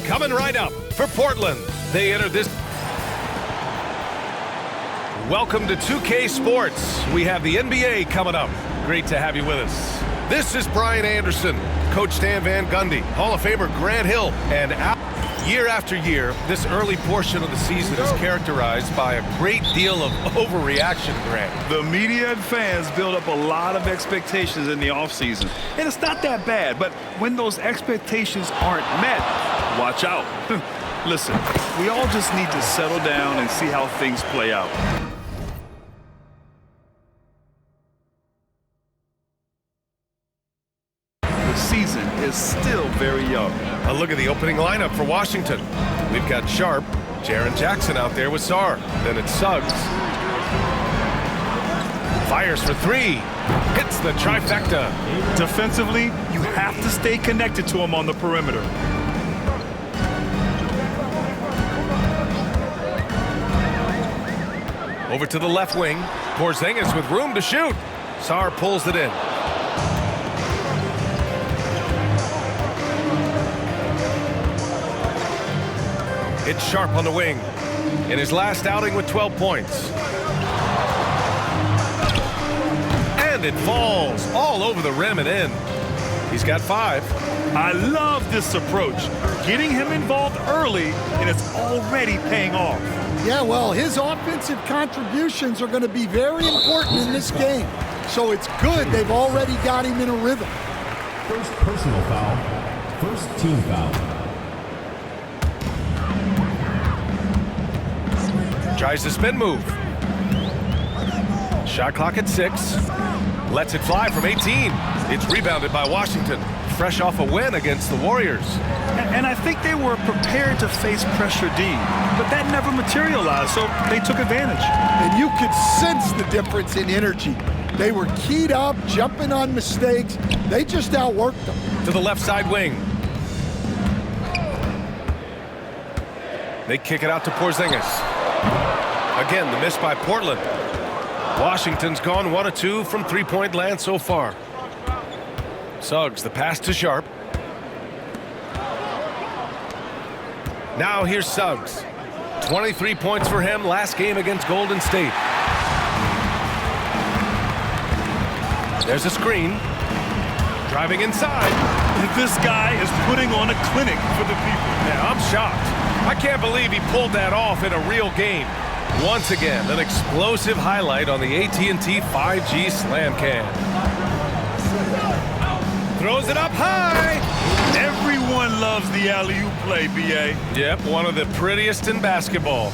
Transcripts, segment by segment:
Coming right up for Portland. They enter this. Welcome to 2K Sports. We have the NBA coming up. Great to have you with us. This is Brian Anderson, Coach Stan Van Gundy, Hall of Famer Grant Hill, and year after year, this early portion of the season is characterized by a great deal of overreaction, Grant. The media and fans build up a lot of expectations in the offseason, and it's not that bad, but when those expectations aren't met, watch out. Listen, we all just need to settle down and see how things play out. The season is still very young. A look at the opening lineup for Washington. We've got Sharp, Jaren Jackson out there with Sarr. Then it's Suggs. Fires for three. Hits the trifecta. Defensively, you have to stay connected to him on the perimeter. Over to the left wing. Porzingis with room to shoot. Sarr pulls it in. It's Sharp on the wing. In his last outing with 12 points. And it falls all over the rim and in. He's got 5. I love this approach. Getting him involved early, and it's already paying off. Yeah, well, his offensive contributions are going to be very important in this game. So it's good they've already got him in a rhythm. First personal foul. First team foul. Tries the spin move. Shot clock at 6. Lets it fly from 18. It's rebounded by Washington. Fresh off a win against the Warriors. And I think they were prepared to face pressure D, but that never materialized, so they took advantage. And you could sense the difference in energy. They were keyed up, jumping on mistakes. They just outworked them. To the left side wing. They kick it out to Porzingis. Again, the miss by Portland. Washington's gone 1 of 2 from three-point land so far. Suggs, the pass to Sharp. Now here's Suggs. 23 points for him last game against Golden State. There's a screen. Driving inside. This guy is putting on a clinic for the people. Yeah, I'm shocked. I can't believe he pulled that off in a real game. Once again, an explosive highlight on the AT&T 5G Slam Cam. Throws it up high. Everyone loves the alley-oop play, B.A. Yep, one of the prettiest in basketball.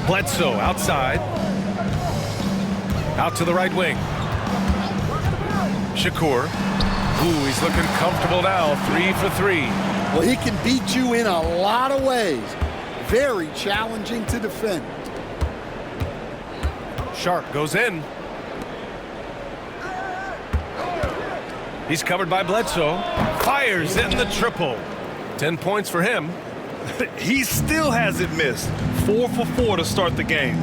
Bledsoe outside. Out to the right wing. Shakur. Ooh, he's looking comfortable now. 3 for 3. Well, he can beat you in a lot of ways. Very challenging to defend. Sharp goes in. He's covered by Bledsoe. Fires in the triple. 10 points for him. He still hasn't missed. 4 for 4 to start the game.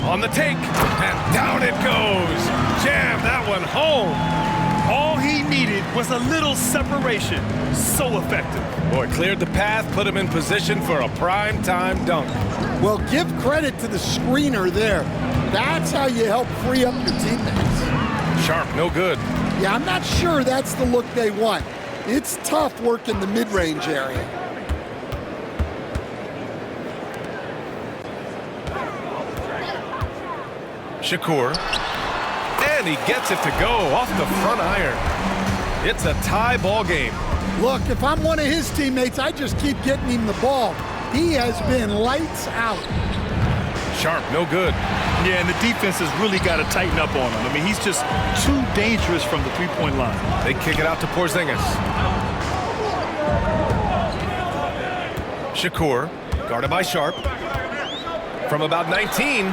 On the take. And down it goes. Jam that one home. All he needed was a little separation. So effective. Boy, cleared the path, put him in position for a prime-time dunk. Well, give credit to the screener there. That's how you help free up your teammates. Sharp, no good. Yeah, I'm not sure that's the look they want. It's tough working the mid-range area. Shakur. And he gets it to go off the front iron. It's a tie ball game. Look, if I'm one of his teammates, I just keep getting him the ball. He has been lights out. Sharp, no good. Yeah, and the defense has really got to tighten up on him. I mean, he's just too dangerous from the three-point line. They kick it out to Porzingis. Shakur, guarded by Sharp. From about 19,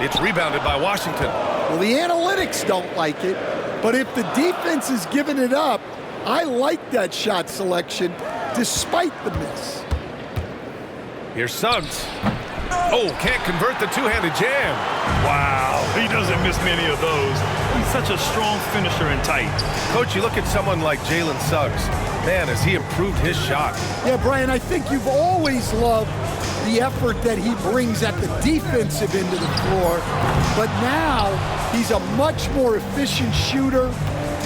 it's rebounded by Washington. Well, the analytics don't like it, but if the defense is giving it up, I like that shot selection despite the miss. Here's Suggs. Oh, can't convert the two-handed jam. Wow, he doesn't miss many of those. He's such a strong finisher in tight. Coach, you look at someone like Jalen Suggs. Man, has he improved his shot. Yeah, Brian, I think you've always loved the effort that he brings at the defensive end of the floor, but now he's a much more efficient shooter,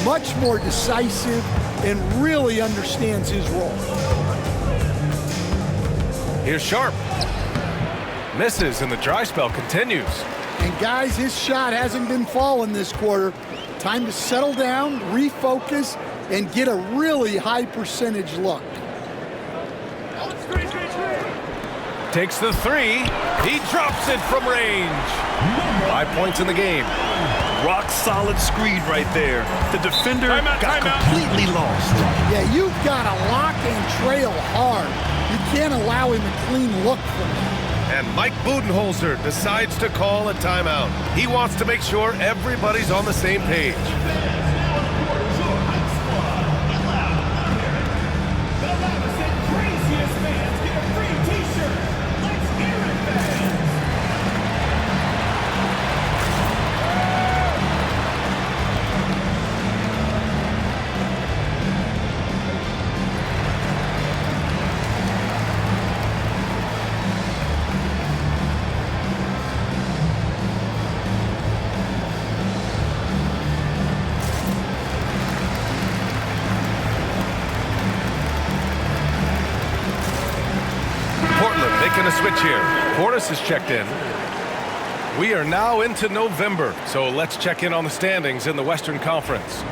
much more decisive, and really understands his role. Here's Sharp. Misses, and the dry spell continues. And guys, his shot hasn't been falling this quarter. Time to settle down, refocus, and get a really high percentage look. Takes the three. He drops it from range. 5 points in the game. Rock solid screen right there. The defender got completely lost. Yeah, you've got to lock and trail hard. You can't allow him a clean look from him. And Mike Budenholzer decides to call a timeout. He wants to make sure everybody's on the same page. Making a switch here. Portis is checked in. We are now into November, so let's check in on the standings in the Western Conference.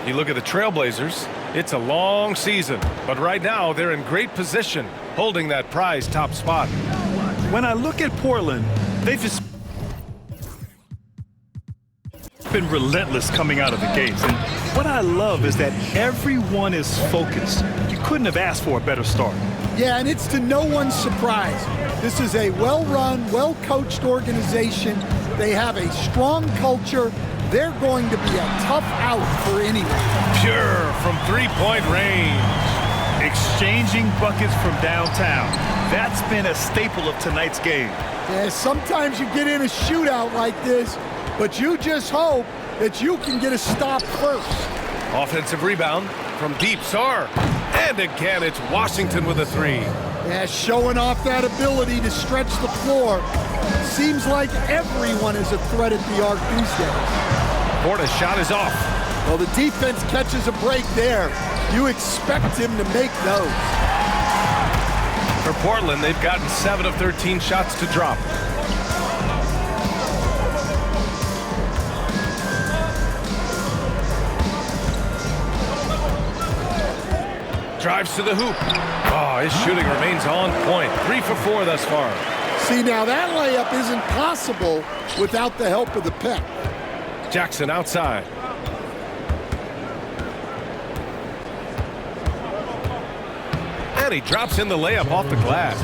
You look at the Trailblazers, it's a long season, but right now they're in great position, holding that prized top spot. When I look at Portland, they've just been relentless coming out of the gates. And what I love is that everyone is focused. You couldn't have asked for a better start. Yeah, and it's to no one's surprise. This is a well-run, well-coached organization. They have a strong culture. They're going to be a tough out for anyone. Pure from three-point range. Exchanging buckets from downtown. That's been a staple of tonight's game. Yeah, sometimes you get in a shootout like this, but you just hope that you can get a stop first. Offensive rebound from deep. Sarr. And again, it's Washington with a three. Yeah, showing off that ability to stretch the floor. Seems like everyone is a threat at the arc these days. Portis' shot is off. Well, the defense catches a break there. You expect him to make those. For Portland, they've gotten 7 of 13 shots to drop. Drives to the hoop. Oh, his shooting remains on point. 3 for 4 thus far. See, now that layup isn't possible without the help of the pick. Jackson outside. And he drops in the layup off the glass.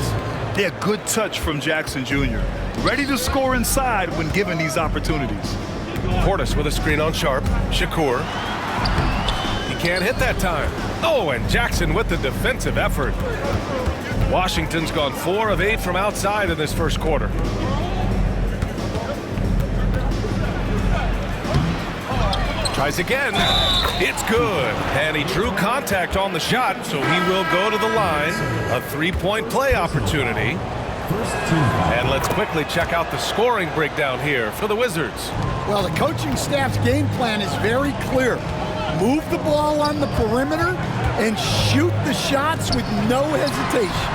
Yeah, good touch from Jackson Jr. Ready to score inside when given these opportunities. Portis with a screen on Sharp. Shakur. He can't hit that time. Oh, and Jackson with the defensive effort. Washington's gone 4 of 8 from outside in this first quarter. Tries again. It's good. And he drew contact on the shot, so he will go to the line. A 3-point play opportunity. And let's quickly check out the scoring breakdown here for the Wizards. Well, the coaching staff's game plan is very clear. Move the ball on the perimeter and shoot the shots with no hesitation.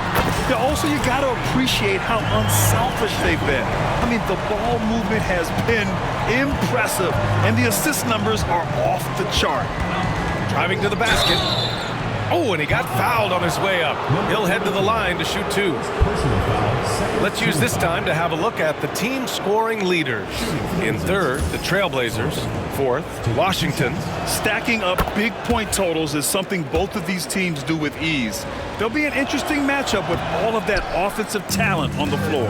Yeah, also, you got to appreciate how unselfish they've been. I mean, the ball movement has been impressive, and the assist numbers are off the chart. Driving to the basket. Oh, and he got fouled on his way up. He'll head to the line to shoot 2. Let's use this time to have a look at the team scoring leaders. In third, the Trailblazers. Fourth, Washington. Stacking up big point totals is something both of these teams do with ease. There'll be an interesting matchup with all of that offensive talent on the floor.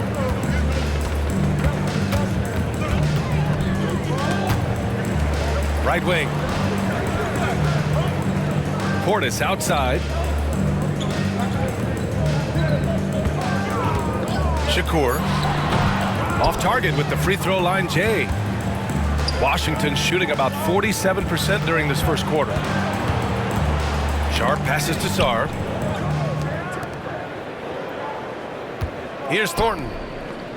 Right wing. Portis outside. Shakur. Off target with the free throw line, Jay. Washington shooting about 47% during this first quarter. Sharp passes to Sarr. Here's Thornton.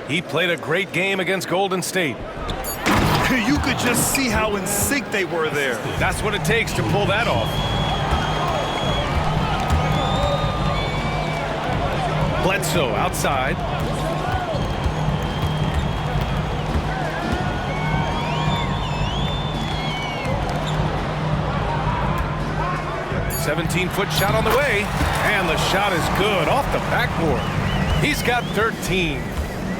He played a great game against Golden State. You could just see how in sync they were there. That's what it takes to pull that off. Bledsoe outside. "17-foot shot on the way, and the shot is good off the backboard. He's got 13.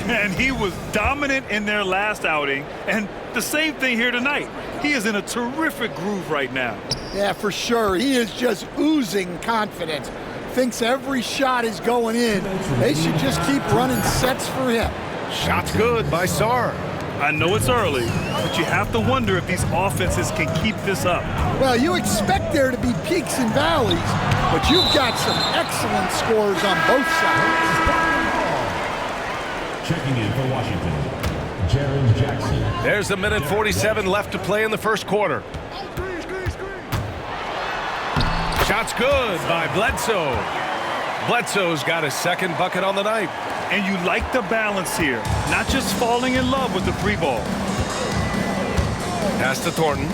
And he was dominant in their last outing, and the same thing here tonight. He is in a terrific groove right now. Yeah, for sure. He is just oozing confidence. Thinks every shot is going in. They should just keep running sets for him. Shot's good by Sarr. I know it's early, but you have to wonder if these offenses can keep this up. Well, you expect there to be peaks and valleys, but you've got some excellent scores on both sides. Checking in for Washington, Jaren Jackson. There's 1:47 left to play in the first quarter. Shot's good by Bledsoe. Bledsoe's got his second bucket on the night. And you like the balance here, not just falling in love with the free ball. Pass to Thornton.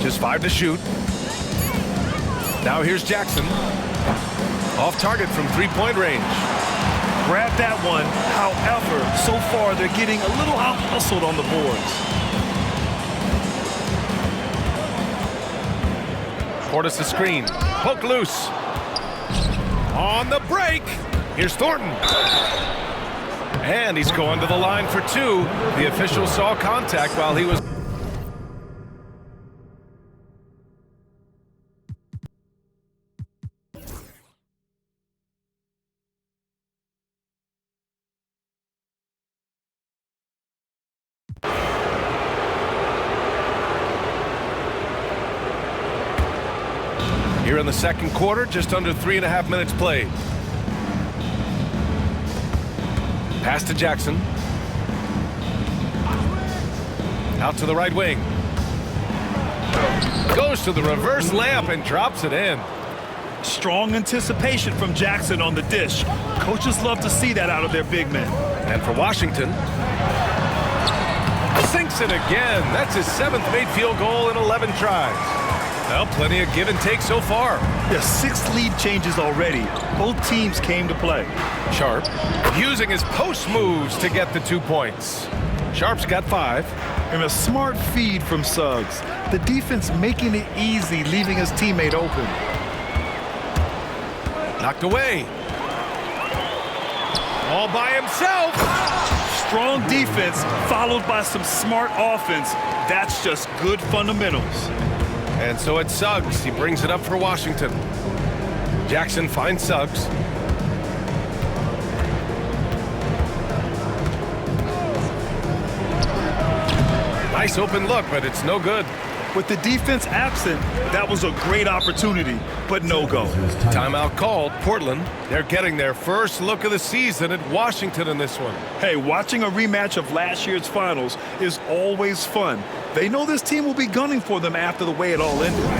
Just 5 to shoot. Now here's Jackson. Off target from three-point range. Grab that one. However, so far they're getting a little out-hustled on the boards. Portis the screen. Poke loose. On the break. Here's Thornton. And he's going to the line for 2. The official saw contact while he was... Here in the second quarter, just under 3.5 minutes played. Pass to Jackson. Out to the right wing. Goes to the reverse layup and drops it in. Strong anticipation from Jackson on the dish. Coaches love to see that out of their big men. And for Washington, sinks it again. That's his 7th made field goal in 11 tries. Well, plenty of give and take so far. There's 6 lead changes already. Both teams came to play. Sharp using his post moves to get the 2 points. Sharp's got 5. And a smart feed from Suggs. The defense making it easy, leaving his teammate open. Knocked away. All by himself. Strong defense followed by some smart offense. That's just good fundamentals. And so it's Suggs. He brings it up for Washington. Jackson finds Suggs. Nice open look, but it's no good. With the defense absent, that was a great opportunity, but no go. Timeout called. Portland, they're getting their first look of the season at Washington in this one. Hey, watching a rematch of last year's finals is always fun. They know this team will be gunning for them after the way it all ended.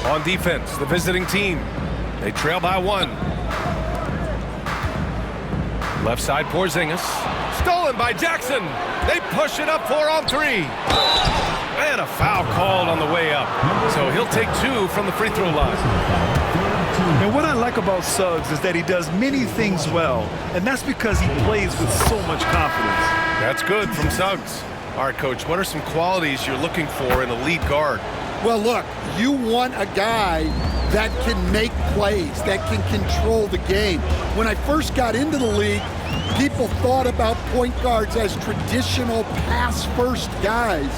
On defense, the visiting team. They trail by 1. Left side, Porzingis. Stolen by Jackson. They push it up 4 on 3. And a foul called on the way up. So he'll take 2 from the free throw line. And what I like about Suggs is that he does many things well, and that's because he plays with so much confidence. That's good from Suggs. All right, Coach, what are some qualities you're looking for in a lead guard? Well, look, you want a guy that can make plays, that can control the game. When I first got into the league, people thought about point guards as traditional pass-first guys.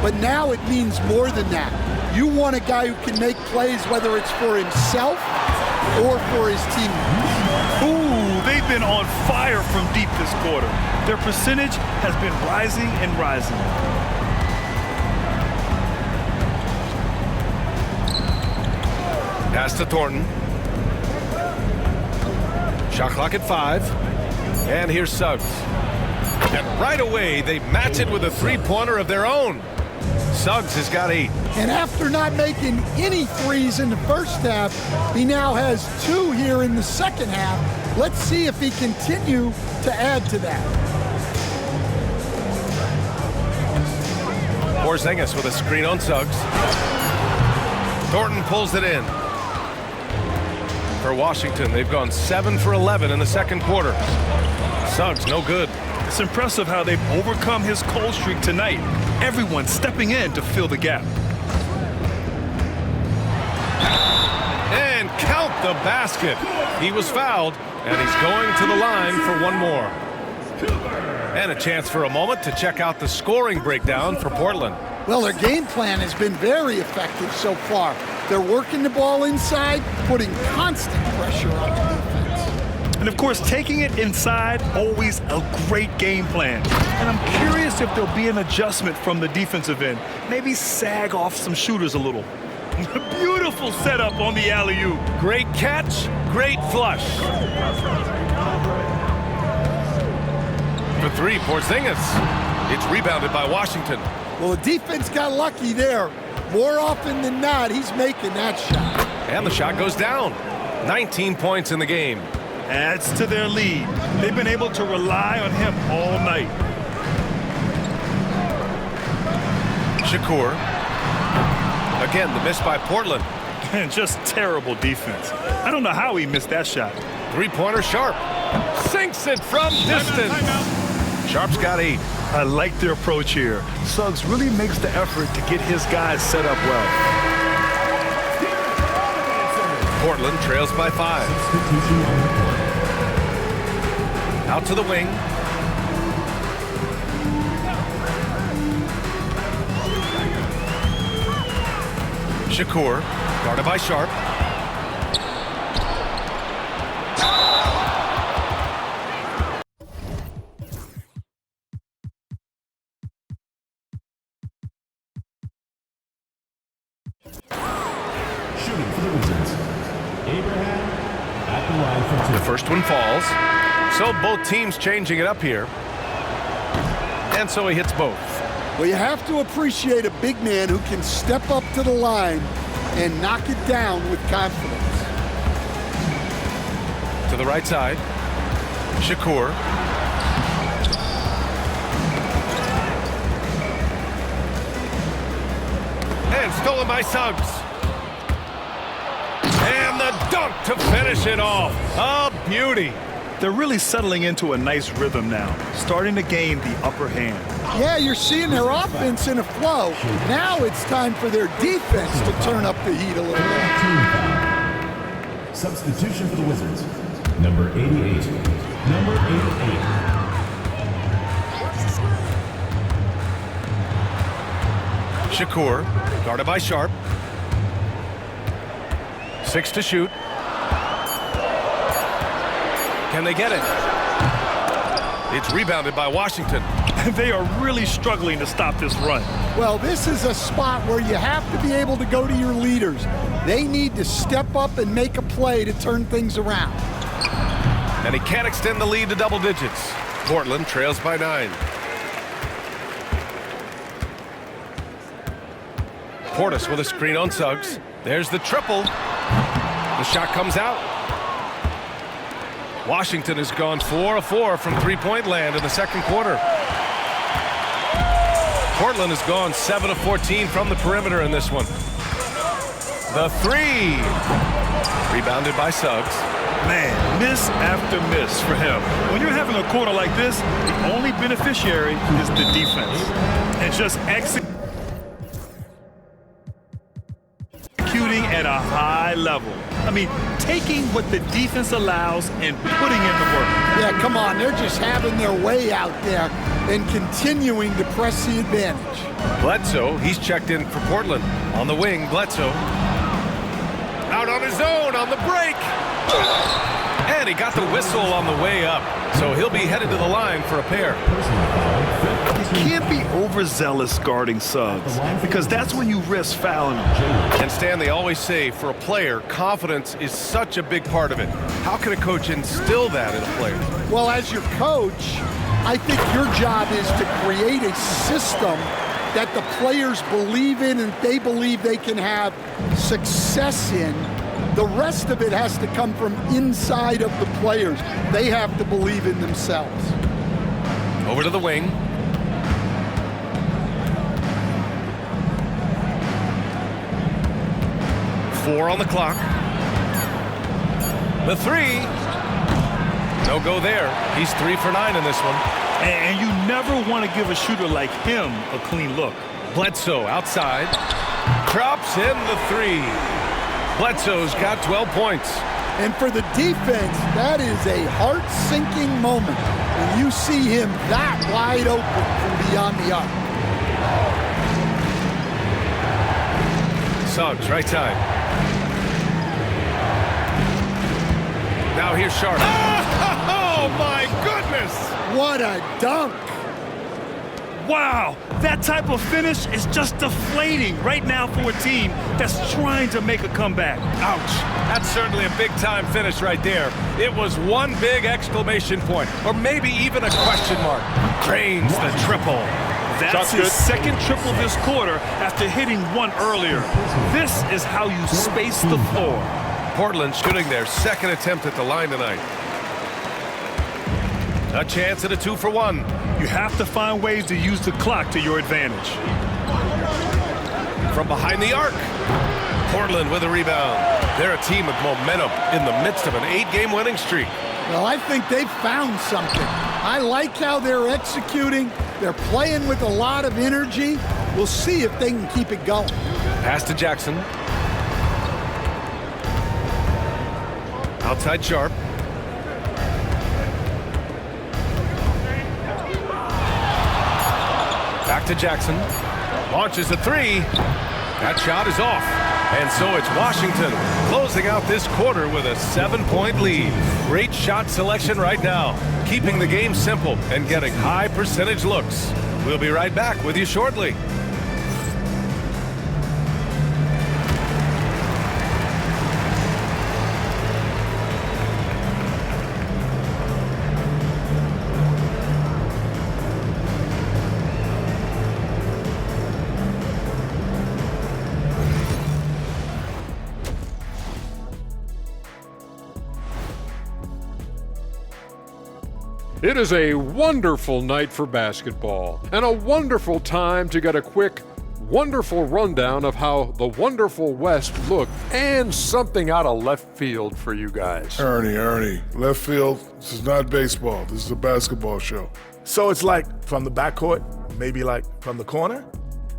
But now it means more than that. You want a guy who can make plays, whether it's for himself or for his teammates. Ooh, they've been on fire from deep this quarter. Their percentage has been rising and rising. Pass to Thornton. Shot clock at 5. And here's Suggs. And right away, they match it with a three-pointer of their own. Suggs has got 8. And after not making any threes in the first half, he now has 2 here in the second half. Let's see if he continue to add to that. Porzingis with a screen on Suggs. Thornton pulls it in. For Washington, they've gone 7 for 11 in the second quarter. Suggs, no good. It's impressive how they've overcome his cold streak tonight. Everyone stepping in to fill the gap. And count the basket. He was fouled, and he's going to the line for 1 more. And a chance for a moment to check out the scoring breakdown for Portland. Well, their game plan has been very effective so far. They're working the ball inside, putting constant pressure on the defense. And of course, taking it inside, always a great game plan. And I'm curious if there'll be an adjustment from the defensive end. Maybe sag off some shooters a little. Beautiful setup on the alley-oop. Great catch, great flush. For 3, Porzingis. It's rebounded by Washington. Well, the defense got lucky there. More often than not, he's making that shot. And the shot goes down. 19 points in the game. Adds to their lead. They've been able to rely on him all night. Shakur. Again, the miss by Portland. And just terrible defense. I don't know how he missed that shot. Three-pointer Sharp. Sinks it from distance. Sharp's got 8. I like their approach here. Suggs really makes the effort to get his guys set up well. Portland trails by 5. Out to the wing. Shakur, guarded by Sharp. Shooting for the Wizards, Abraham at the line for 2. The first one falls. So both teams changing it up here. And so he hits both. Well, you have to appreciate a big man who can step up to the line and knock it down with confidence. To the right side. Shakur. And stolen by Suggs. And the dunk to finish it off. A beauty. They're really settling into a nice rhythm now, starting to gain the upper hand. Yeah, you're seeing their offense in a flow. Now it's time for their defense to turn up the heat a little bit. Substitution for the Wizards, number 88. Number 88. Shakur, guarded by Sharp. 6 to shoot. Can they get it? It's rebounded by Washington. They are really struggling to stop this run. Well, this is a spot where you have to be able to go to your leaders. They need to step up and make a play to turn things around. And he can't extend the lead to double digits. Portland trails by 9. Portis with a screen on Suggs. There's the triple. The shot comes out. Washington has gone 4 of 4 from three-point land in the second quarter. Portland has gone 7 of 14 from the perimeter in this one. The three. Rebounded by Suggs. Man, miss after miss for him. When you're having a quarter like this, the only beneficiary is the defense. And just executing at a high level. I mean, taking what the defense allows and putting in the work. Yeah, come on. They're just having their way out there and continuing to press the advantage. Bledsoe, he's checked in for Portland. On the wing, Bledsoe. Out on his own on the break. And he got the whistle on the way up. So he'll be headed to the line for a pair. You can't be overzealous guarding Suggs because that's when you risk fouling him. And Stan, they always say for a player, confidence is such a big part of it. How can a coach instill that in a player? Well, as your coach, I think your job is to create a system that the players believe in and they believe they can have success in. The rest of it has to come from inside of the players. They have to believe in themselves. Over to the wing. Four on the clock. The three. No go there. He's 3 for 9 in this one. And you never want to give a shooter like him a clean look. Bledsoe outside. Drops in the three. Bledsoe's got 12 points. And for the defense, that is a heart-sinking moment when you see him that wide open from beyond the arc. Suggs, right side. Now here's Sharp. Oh, my goodness! What a dunk! Wow, that type of finish is just deflating right now for a team that's trying to make a comeback. Ouch. That's certainly a big-time finish right there. It was one big exclamation point, or maybe even a question mark. Cranes the triple. That's his second triple this quarter after hitting one earlier. This is how you space the floor. Portland shooting their second attempt at the line tonight. A chance at a 2 for 1. You have to find ways to use the clock to your advantage. From behind the arc. Portland with a rebound. They're a team with momentum in the midst of an 8-game winning streak. Well, I think they've found something. I like how they're executing. They're playing with a lot of energy. We'll see if they can keep it going. Pass to Jackson. Outside Sharp. Back to Jackson. Launches a three. That shot is off. And so it's Washington closing out this quarter with a 7-point lead. Great shot selection right now, keeping the game simple and getting high percentage looks. We'll be right back with you shortly. It is a wonderful night for basketball and a wonderful time to get a quick, wonderful rundown of how the wonderful West looked and something out of left field for you guys. Ernie, left field, this is not baseball. This is a basketball show. So it's like from the backcourt, maybe like from the corner?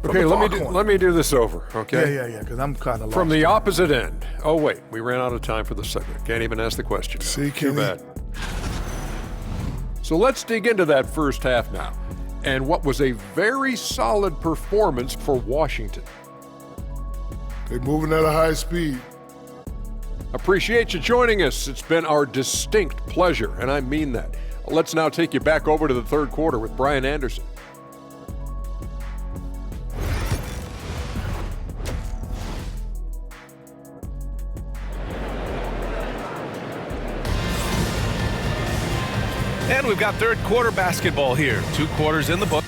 Okay, let me do this over, okay? Yeah, because I'm kind of lost. From the opposite end. Oh, wait, we ran out of time for the segment. Can't even ask the question. See, Too Kenny? bad. So let's dig into that first half now, and what was a very solid performance for Washington. They're moving at a high speed. Appreciate you joining us. It's been our distinct pleasure, and I mean that. Let's now take you back over to the third quarter with Brian Anderson. And we've got third quarter basketball here. 2 quarters in the book.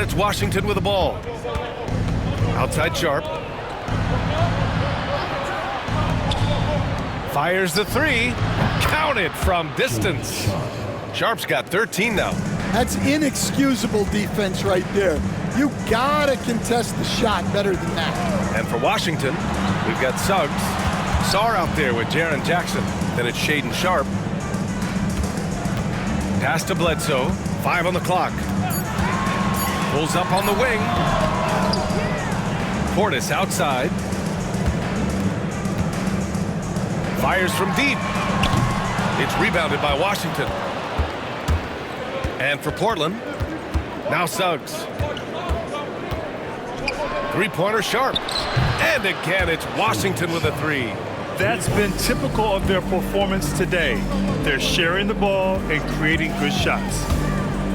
And it's Washington with the ball. Outside Sharp. Fires the three. Counted from distance. Sharp's got 13 now. That's inexcusable defense right there. You gotta contest the shot better than that. And for Washington, we've got Suggs. Sarr out there with Jaren Jackson. Then it's Shaedon Sharp. Pass to Bledsoe. 5 on the clock. Pulls up on the wing. Portis outside. Fires from deep. It's rebounded by Washington. And for Portland, now Suggs. Three-pointer Sharp. And again, it's Washington with a three. That's been typical of their performance today. They're sharing the ball and creating good shots.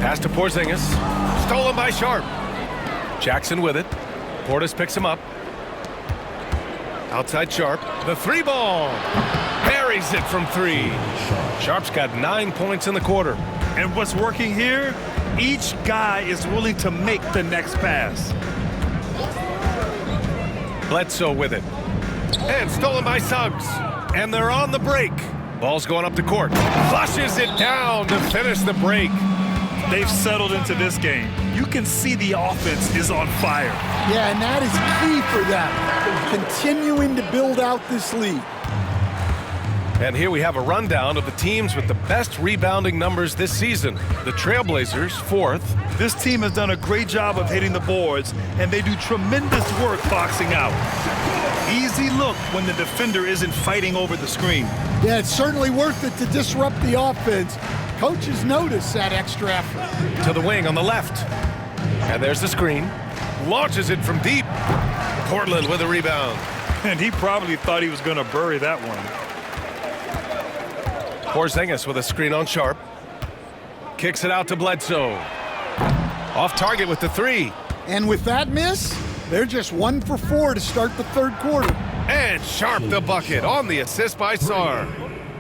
Pass to Porzingis. Stolen by Sharp. Jackson with it. Portis picks him up. Outside Sharp. The three ball. Buries it from three. Sharp's got 9 points in the quarter. And what's working here? Each guy is willing to make the next pass. Bledsoe with it. And stolen by Suggs. And they're on the break. Ball's going up the court. Flushes it down to finish the break. They've settled into this game. You can see the offense is on fire. Yeah, and that is key for them. Continuing to build out this lead. And here we have a rundown of the teams with the best rebounding numbers this season. The Trailblazers, 4th. This team has done a great job of hitting the boards, and they do tremendous work boxing out. Easy look when the defender isn't fighting over the screen. Yeah, it's certainly worth it to disrupt the offense. Coaches notice that extra effort. To the wing on the left. And there's the screen. Launches it from deep. Portland with a rebound. And he probably thought he was going to bury that one. Porzingis with a screen on Sharp. Kicks it out to Bledsoe. Off target with the three. And with that miss, they're just 1 for 4 to start the third quarter. And Sharp the bucket on the assist by Sarr.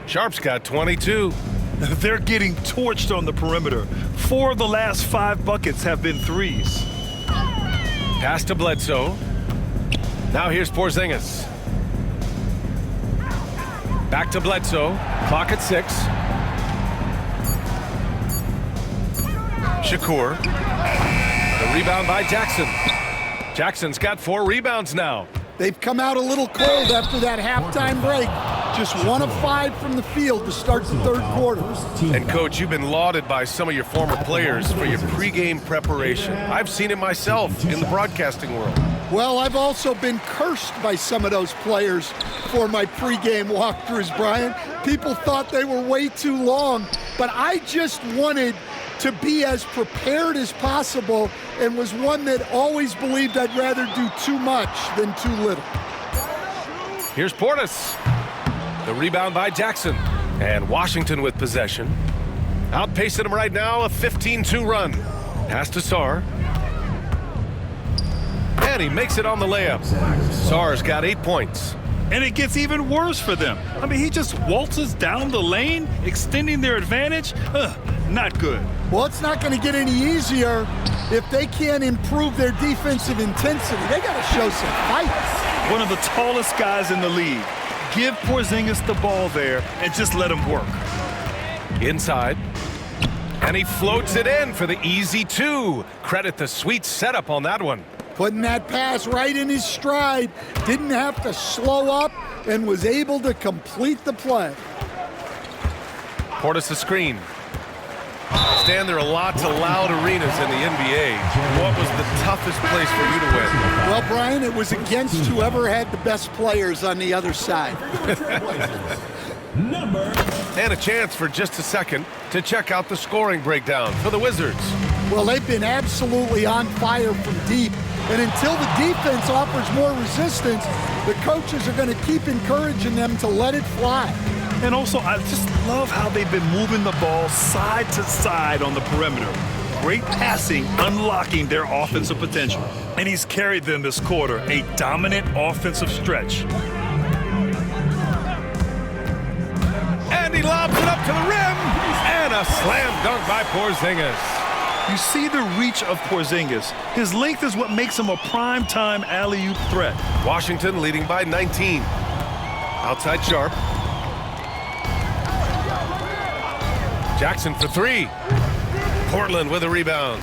Sharp's got 22. They're getting torched on the perimeter. 4 of the last 5 buckets have been threes. Pass to Bledsoe. Now here's Porzingis. Back to Bledsoe. Clock at 6. Shakur. The rebound by Jackson. Jackson's got 4 rebounds now. They've come out a little cold after that halftime break. Just 1 of 5 from the field to start the third quarter. And Coach, you've been lauded by some of your former players for your pregame preparation. I've seen it myself in the broadcasting world. Well, I've also been cursed by some of those players for my pregame walkthroughs, Brian. People thought they were way too long, but I just wanted to be as prepared as possible and was one that always believed I'd rather do too much than too little. Here's Portis. The rebound by Jackson. And Washington with possession. Outpacing him right now, a 15-2 run. Pass to Sarr. And he makes it on the layup. Sarr's got 8 points. And it gets even worse for them. I mean, he just waltzes down the lane, extending their advantage. Not good. Well, it's not going to get any easier if they can't improve their defensive intensity. They got to show some fight. One of the tallest guys in the league. Give Porzingis the ball there and just let him work. Inside. And he floats it in for the easy 2. Credit the sweet setup on that one. Putting that pass right in his stride. Didn't have to slow up and was able to complete the play. Portis a screen. Stan, there are lots of loud arenas in the NBA. What was the toughest place for you to win? Well, Brian, it was against whoever had the best players on the other side. And a chance for just a second to check out the scoring breakdown for the Wizards. Well, they've been absolutely on fire from deep. And until the defense offers more resistance, the coaches are going to keep encouraging them to let it fly. And also, I just love how they've been moving the ball side to side on the perimeter. Great passing, unlocking their offensive potential. And he's carried them this quarter, a dominant offensive stretch. And he lobs it up to the rim. And a slam dunk by Porzingis. You see the reach of Porzingis. His length is what makes him a prime-time alley-oop threat. Washington leading by 19. Outside Sharp. Jackson for three. Portland with a rebound.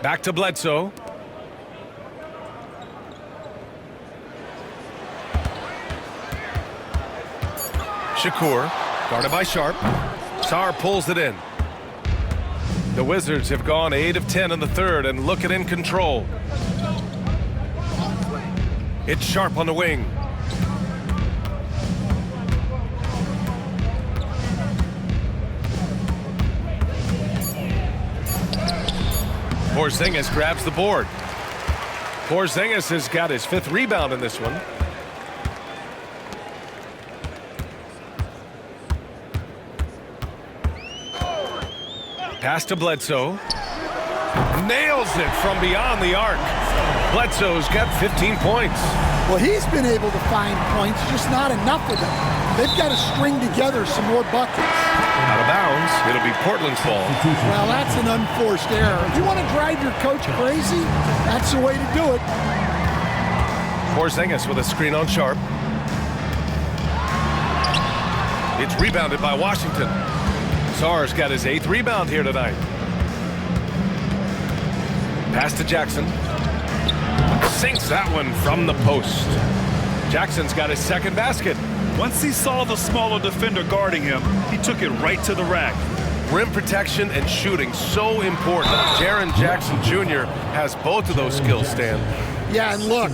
Back to Bledsoe. Shakur, guarded by Sharp. Sarr pulls it in. The Wizards have gone 8 of 10 in the third and looking in control. It's Sharp on the wing. Porzingis grabs the board. Porzingis has got his 5th rebound in this one. Pass to Bledsoe. Nails it from beyond the arc. Bledsoe's got 15 points. Well, he's been able to find points, just not enough of them. They've got to string together some more buckets. Out of bounds. It'll be Portland's ball. Well, that's an unforced error. If you want to drive your coach crazy, that's the way to do it. Porzingis with a screen on Sharp. It's rebounded by Washington. Sarr's got his 8th rebound here tonight. Pass to Jackson. Sinks that one from the post. Jackson's got his 2nd basket. Once he saw the smaller defender guarding him, he took it right to the rack. Rim protection and shooting so important. Jaren Jackson Jr. has both of those skills, Stan. Yeah, and look,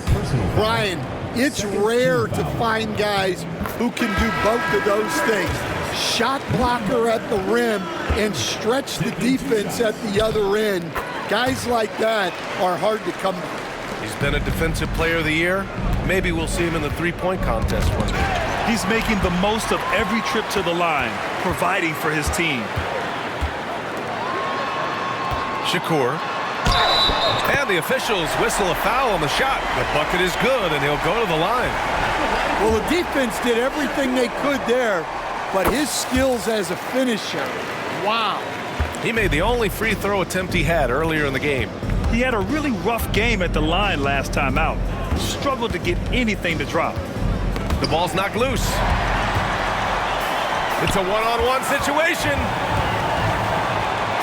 Brian, it's rare to find guys who can do both of those things. Shot blocker at the rim and stretch the defense at the other end. Guys like that are hard to come by. He's been a defensive player of the year. Maybe we'll see him in the three-point contest one day. He's making the most of every trip to the line, providing for his team. Shakur. And the officials whistle a foul on the shot. The bucket is good, and he'll go to the line. Well, the defense did everything they could there, but his skills as a finisher, wow. He made the only free throw attempt he had earlier in the game. He had a really rough game at the line last time out. Struggled to get anything to drop. The ball's knocked loose. It's a one-on-one situation.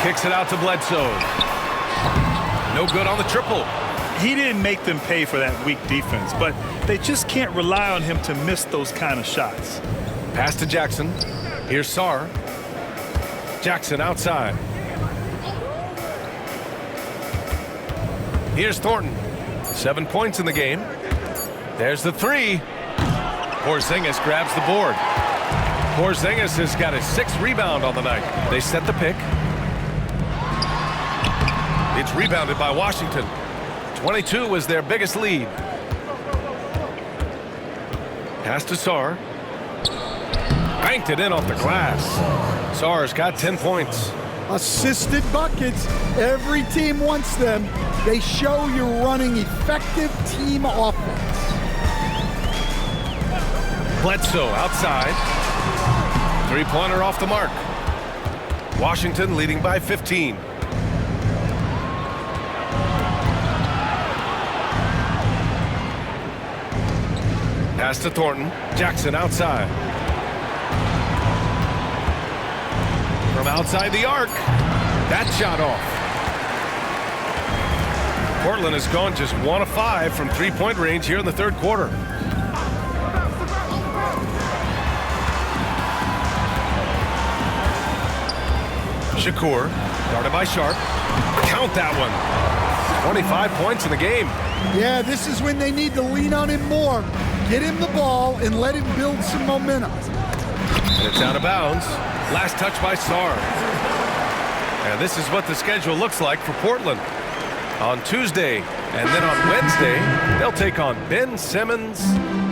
Kicks it out to Bledsoe. No good on the triple. He didn't make them pay for that weak defense, but they just can't rely on him to miss those kind of shots. Pass to Jackson. Here's Sarr. Jackson outside. Here's Thornton. 7 points in the game. There's the three. Porzingis grabs the board. Porzingis has got his 6th rebound on the night. They set the pick. It's rebounded by Washington. 22 was their biggest lead. Pass to Sarr. Banked it in off the glass. Sarr's got 10 points. Assisted buckets. Every team wants them. They show you're running effective team offense. Bledsoe outside. Three-pointer off the mark. Washington leading by 15. Pass to Thornton. Jackson outside. From outside the arc. That shot off. Portland has gone just 1 of 5 from three-point range here in the third quarter. Shakur, guarded by Sharp. Count that one. 25 points in the game. Yeah, this is when they need to lean on him more. Get him the ball and let him build some momentum. And it's out of bounds. Last touch by Sarr. And this is what the schedule looks like for Portland. On Tuesday and then on Wednesday, they'll take on Ben Simmons.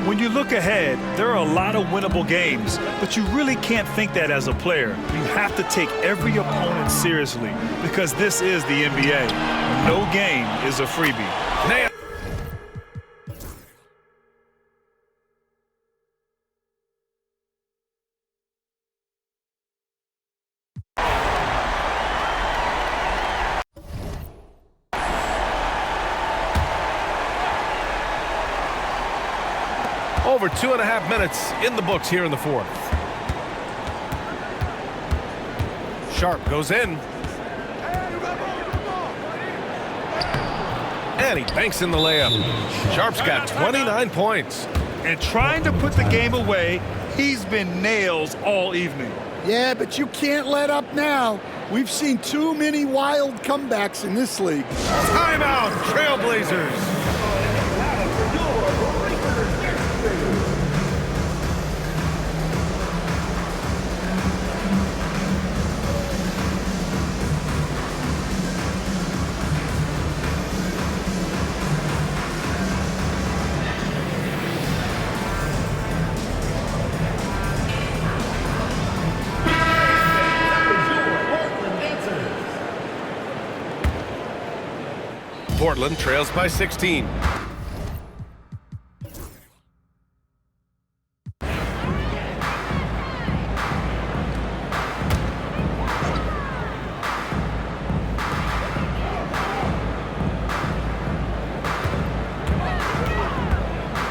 When you look ahead, there are a lot of winnable games, but you really can't think that as a player. You have to take every opponent seriously because this is the NBA. No game is a freebie. Over 2.5 minutes in the books here in the fourth. Sharp goes in. And he banks in the layup. Sharp's got 29 points. And trying to put the game away, he's been nails all evening. Yeah, but you can't let up now. We've seen too many wild comebacks in this league. Timeout, Trailblazers. Portland trails by 16.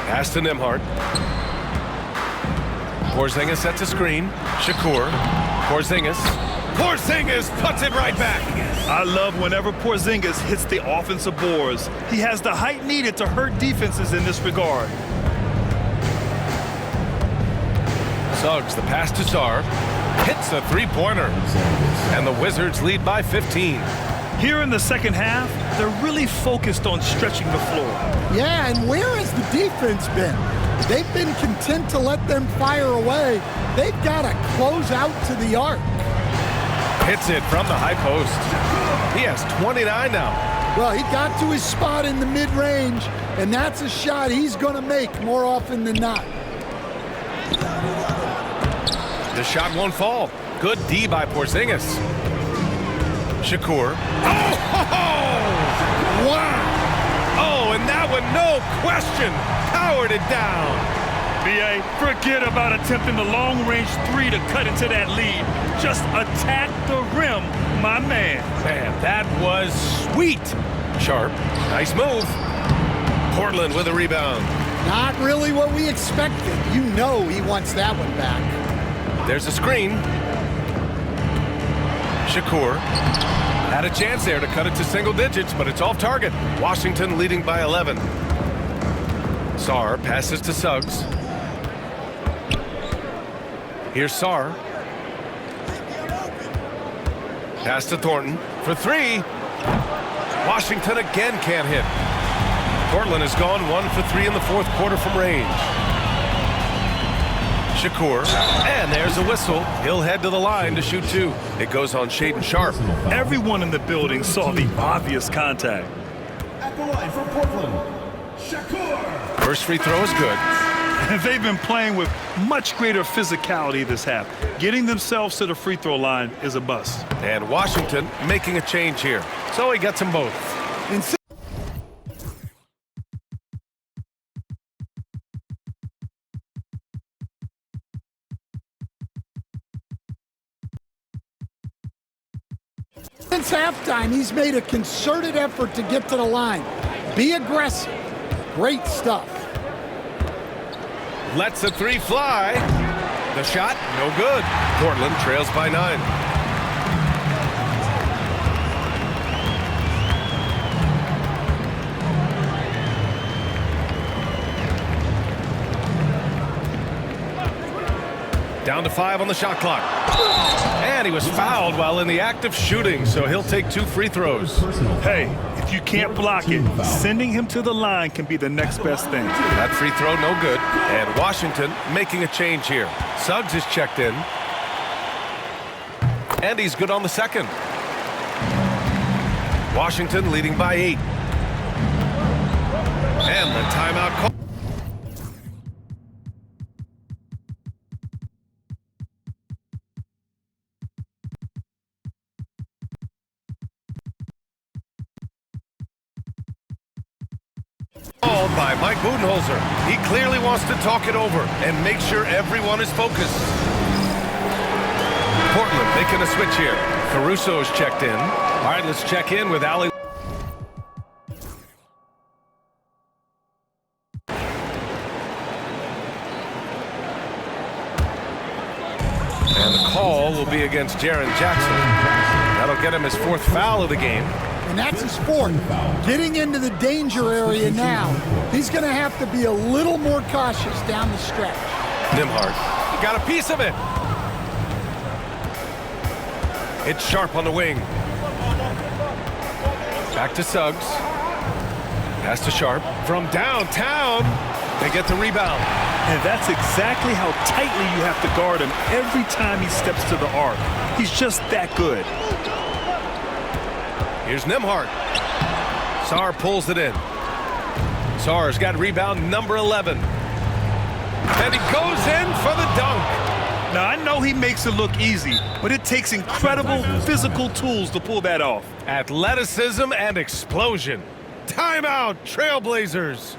Pass to Nembhard. Porzingis sets a screen. Shakur. Porzingis puts it right back. I love whenever Porzingis hits the offensive boards. He has the height needed to hurt defenses in this regard. Suggs, the pass to Sarr. Hits a three-pointer. And the Wizards lead by 15. Here in the second half, they're really focused on stretching the floor. Yeah, and where has the defense been? They've been content to let them fire away. They've got to close out to the arc. Hits it from the high post. He has 29 now. Well, he got to his spot in the mid-range, and that's a shot he's going to make more often than not. The shot won't fall. Good D by Porzingis. Shakur. Oh! Wow! Oh, and that one, no question, powered it down. B.A., forget about attempting the long-range three to cut into that lead. Just attack the rim, my man. Man, that was sweet. Sharp, nice move. Portland with a rebound. Not really what we expected. You know he wants that one back. There's a screen. Shakur had a chance there to cut it to single digits, but it's off target. Washington leading by 11. Sarr passes to Suggs. Here's Sarr. Pass to Thornton for three. Washington again can't hit. Portland has gone 1 for 3 in the fourth quarter from range. Shakur, and there's a whistle. He'll head to the line to shoot two. It goes on Shaedon Sharpe. Everyone in the building saw the obvious contact. At the line for Portland, Shakur. First free throw is good. They've been playing with much greater physicality this half. Getting themselves to the free throw line is a bust. And Washington making a change here. So he gets them both. Since halftime, he's made a concerted effort to get to the line. Be aggressive. Great stuff. Lets a three fly. The shot, no good. Portland trails by 9. Down to 5 on the shot clock. And he was fouled while in the act of shooting, so he'll take 2 free throws. Hey, if you can't block it, sending him to the line can be the next best thing. That free throw, no good. And Washington making a change here. Suggs is checked in. And he's good on the second. Washington leading by 8. And the timeout call. Called by Mike Budenholzer. He clearly wants to talk it over and make sure everyone is focused. Portland making a switch here. Caruso's checked in. All right, let's check in with Ali. be against Jaren Jackson. That'll get him his 4th foul of the game. And that's his 4th. Getting into the danger area now. He's going to have to be a little more cautious down the stretch. Nembhard got a piece of it. It's Sharp on the wing. Back to Suggs. Pass to Sharp. From downtown, they get the rebound. And that's exactly how tightly you have to guard him every time he steps to the arc. He's just that good. Here's Nembhard. Sarr pulls it in. Sarr's got rebound number 11. And he goes in for the dunk. Now, I know he makes it look easy, but it takes incredible physical tools to pull that off. Athleticism and explosion. Timeout, Trailblazers.